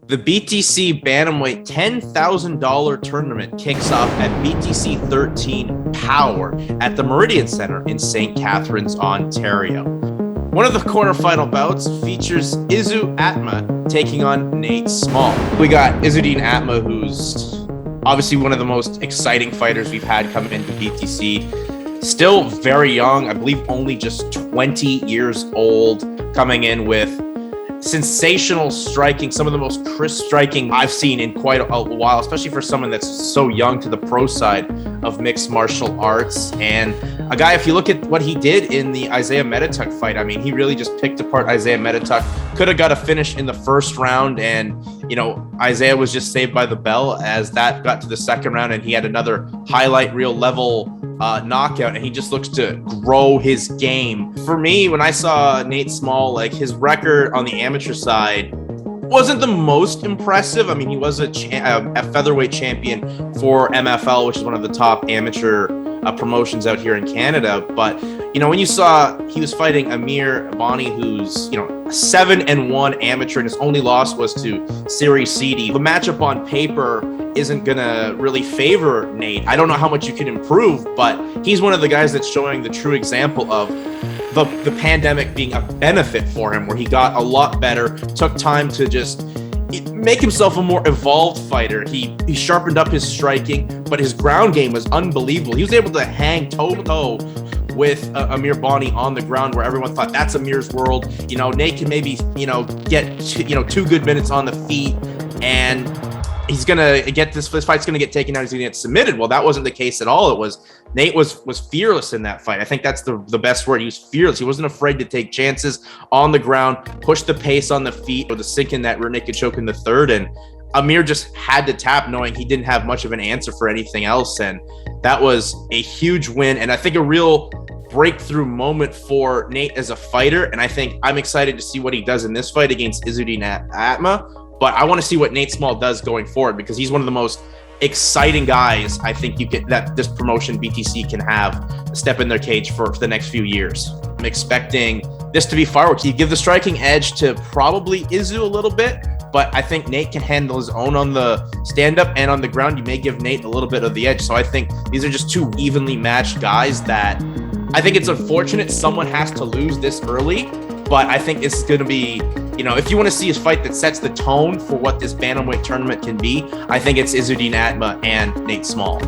The BTC Bantamweight $10,000 tournament kicks off at BTC 13 Power at the Meridian Center in St. Catharines, Ontario. One of the quarterfinal bouts features Izzudeen Atmeh taking on Nate Small. We got Izzudeen Atmeh, who's obviously one of the most exciting fighters we've had come into BTC. Still very young, I believe only just 20 years old, coming in with sensational striking, some of the most crisp striking I've seen in quite a while, especially for someone that's so young to the pro side of mixed martial arts. And a guy, if you look at what he did in the Isaiah Medituck fight, I mean, he really just picked apart Isaiah Medituck. Could have got a finish in the first round, and Isaiah was just saved by the bell as that got to the second round, and he had another highlight reel level knockout, and he just looks to grow his game. For me, when I saw Nate Small, like, his record on the amateur side wasn't the most impressive. I mean, he was a featherweight champion for MFL, which is one of the top amateur promotions out here in Canada. But when you saw he was fighting Amir Bani, who's 7-1 amateur, and his only loss was to Siri Seedy, the matchup on paper isn't gonna really favor Nate. I don't know how much you can improve, but he's one of the guys that's showing the true example of the pandemic being a benefit for him, where he got a lot better, took time to just make himself a more evolved fighter. He sharpened up his striking, but his ground game was unbelievable. He was able to hang toe-to-toe with Amir Bani on the ground, where everyone thought that's Amir's world. Nate can maybe, get, 2 good minutes on the feet, and he's gonna get this fight's gonna get taken out. He's gonna get submitted. Well, that wasn't the case at all. It was Nate was fearless in that fight. I think that's the best word. He was fearless. He wasn't afraid to take chances on the ground, push the pace on the feet, or to sink in that rear naked choke in the third. And Amir just had to tap, knowing he didn't have much of an answer for anything else. And that was a huge win, and I think a real breakthrough moment for Nate as a fighter. And I think I'm excited to see what he does in this fight against Izzudeen Atmeh. But I want to see what Nate Small does going forward, because he's one of the most exciting guys I think that this promotion BTC can have step in their cage for the next few years. I'm expecting this to be fireworks. You give the striking edge to probably Izzu a little bit, but I think Nate can handle his own on the stand-up, and on the ground, you may give Nate a little bit of the edge. So I think these are just two evenly matched guys that I think it's unfortunate someone has to lose this early, but I think it's going to be, if you want to see a fight that sets the tone for what this Bantamweight tournament can be, I think it's Izzudeen Atmeh and Nate Small.